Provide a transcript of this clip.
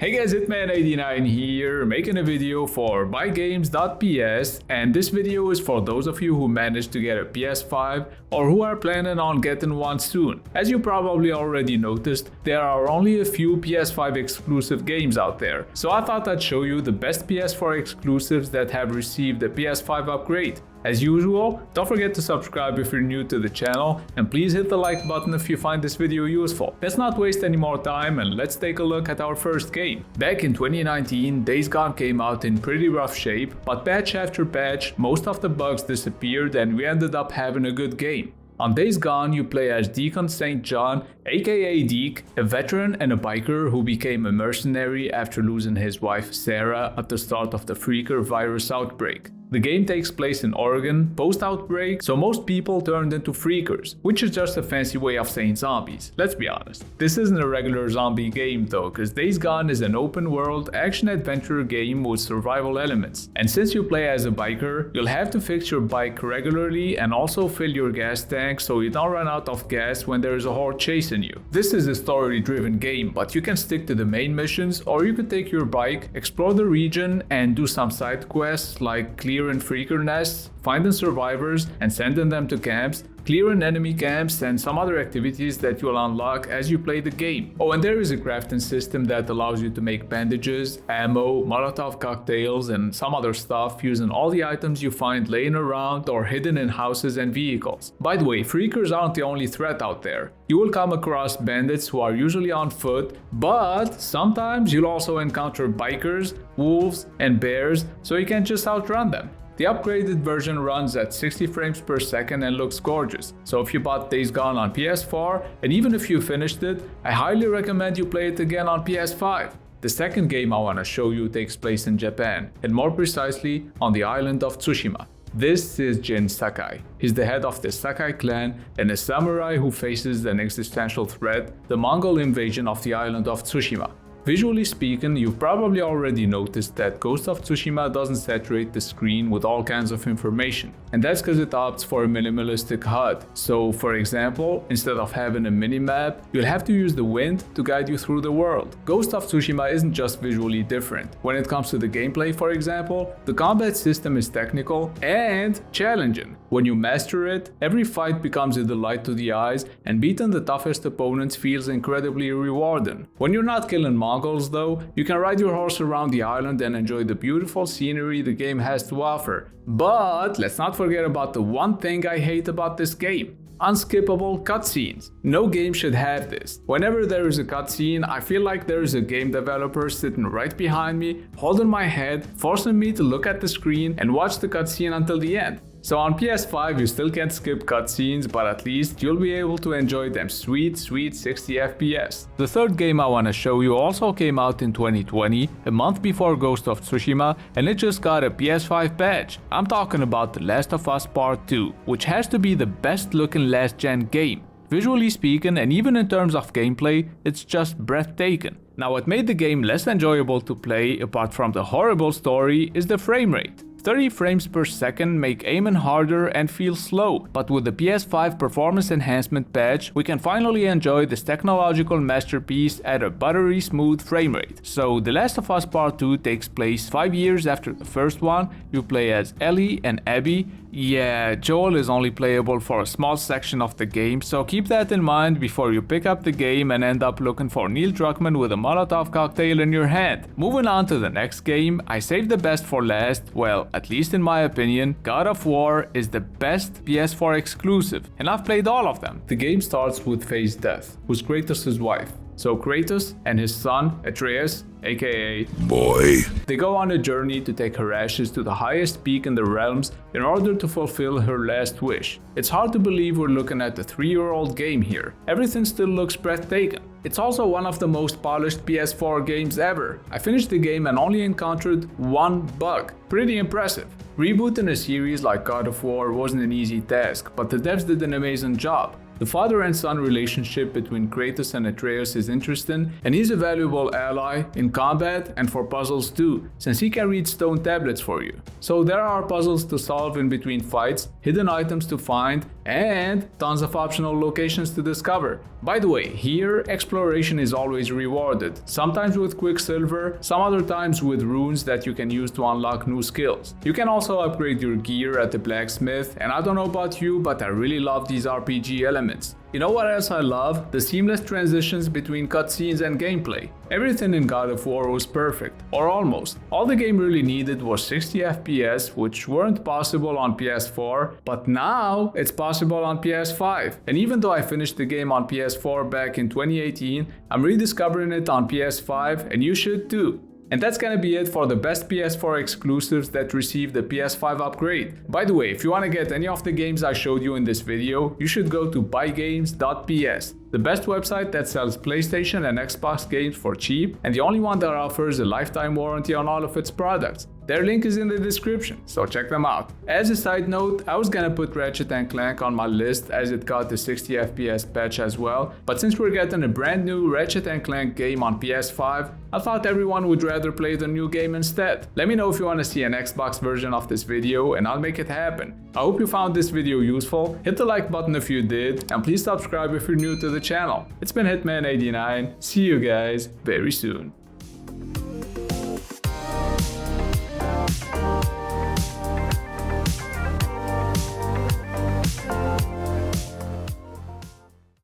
Hey guys, Hitman89 here, making a video for buygames.ps, and this video is for those of you who managed to get a PS5 or who are planning on getting one soon. As you probably already noticed, there are only a few PS5 exclusive games out there, so I thought I'd show you the best PS4 exclusives that have received a PS5 upgrade. As usual, don't forget to subscribe if you're new to the channel, and please hit the like button if you find this video useful. Let's not waste any more time and let's take a look at our first game. Back in 2019, Days Gone came out in pretty rough shape, but patch after patch, most of the bugs disappeared and we ended up having a good game. On Days Gone, you play as Deacon St. John, aka Deke, a veteran and a biker who became a mercenary after losing his wife Sarah at the start of the Freaker virus outbreak. The game takes place in Oregon, post-outbreak, so most people turned into Freakers, which is just a fancy way of saying zombies, let's be honest. This isn't a regular zombie game though, cause Days Gone is an open-world action-adventure game with survival elements. And since you play as a biker, you'll have to fix your bike regularly and also fill your gas tank so you don't run out of gas when there is a horde chasing you. This is a story-driven game, but you can stick to the main missions, or you could take your bike, explore the region, and do some side quests like clearing Freaker nests, finding survivors and sending them to camps, clearing enemy camps, and some other activities that you'll unlock as you play the game. Oh, and there is a crafting system that allows you to make bandages, ammo, Molotov cocktails, and some other stuff using all the items you find laying around or hidden in houses and vehicles. By the way, Freakers aren't the only threat out there. You will come across bandits who are usually on foot, but sometimes you'll also encounter bikers, wolves, and bears, so you can't just outrun them. The upgraded version runs at 60 frames per second and looks gorgeous, so if you bought Days Gone on PS4, and even if you finished it, I highly recommend you play it again on PS5. The second game I want to show you takes place in Japan, and more precisely on the island of Tsushima. This is Jin Sakai. He's the head of the Sakai clan and a samurai who faces an existential threat, the Mongol invasion of the island of Tsushima. Visually speaking, you've probably already noticed that Ghost of Tsushima doesn't saturate the screen with all kinds of information, and that's because it opts for a minimalistic HUD. So for example, instead of having a mini-map, you'll have to use the wind to guide you through the world. Ghost of Tsushima isn't just visually different. When it comes to the gameplay, for example, the combat system is technical and challenging. When you master it, every fight becomes a delight to the eyes, and beating the toughest opponents feels incredibly rewarding. When you're not killing Mongols though, you can ride your horse around the island and enjoy the beautiful scenery the game has to offer. But let's not forget about the one thing I hate about this game: unskippable cutscenes. No game should have this. Whenever there is a cutscene, I feel like there is a game developer sitting right behind me, holding my head, forcing me to look at the screen and watch the cutscene until the end. So on PS5 you still can't skip cutscenes, but at least you'll be able to enjoy them sweet 60 FPS. The third game I want to show you also came out in 2020, a month before Ghost of Tsushima, and it just got a PS5 patch. I'm talking about The Last of Us Part 2, which has to be the best looking last gen game. Visually speaking, and even in terms of gameplay, it's just breathtaking. Now, what made the game less enjoyable to play, apart from the horrible story, is the frame rate. 30 frames per second make aiming harder and feel slow, but with the PS5 performance enhancement patch, we can finally enjoy this technological masterpiece at a buttery smooth frame rate. So The Last of Us Part 2 takes place 5 years after the first one. You play as Ellie and Abby. Yeah, Joel is only playable for a small section of the game, so keep that in mind before you pick up the game and end up looking for Neil Druckmann with a Molotov cocktail in your hand. Moving on to the next game, I saved the best for last. Well, at least in my opinion, God of War is the best PS4 exclusive, and I've played all of them. The game starts with Faye's death, who's Kratos' wife. So Kratos and his son, Atreus, aka Boy, they go on a journey to take her ashes to the highest peak in the realms in order to fulfill her last wish. It's hard to believe we're looking at a 3-year-old game here. Everything still looks breathtaking. It's also one of the most polished PS4 games ever. I finished the game and only encountered one bug. Pretty impressive. Rebooting a series like God of War wasn't an easy task, but the devs did an amazing job. The father and son relationship between Kratos and Atreus is interesting, and he's a valuable ally in combat and for puzzles too, since he can read stone tablets for you. So there are puzzles to solve in between fights, hidden items to find, and tons of optional locations to discover. By the way, here exploration is always rewarded, sometimes with Quicksilver, some other times with runes that you can use to unlock new skills. You can also upgrade your gear at the blacksmith, and I don't know about you, but I really love these RPG elements. You know what else I love? The seamless transitions between cutscenes and gameplay. Everything in God of War was perfect, or almost. All the game really needed was 60 FPS, which weren't possible on PS4, but now it's possible on PS5. And even though I finished the game on PS4 back in 2018, I'm rediscovering it on PS5, and you should too. And that's gonna be it for the best PS4 exclusives that received the PS5 upgrade. By the way, if you wanna get any of the games I showed you in this video, you should go to buygames.ps, the best website that sells PlayStation and Xbox games for cheap, and the only one that offers a lifetime warranty on all of its products. Their link is in the description, so check them out. As a side note, I was gonna put Ratchet & Clank on my list as it got the 60 FPS patch as well, but since we're getting a brand new Ratchet & Clank game on PS5, I thought everyone would rather play the new game instead. Let me know if you wanna see an Xbox version of this video and I'll make it happen. I hope you found this video useful, hit the like button if you did, and please subscribe if you're new to the channel. It's been Hitman89, see you guys very soon.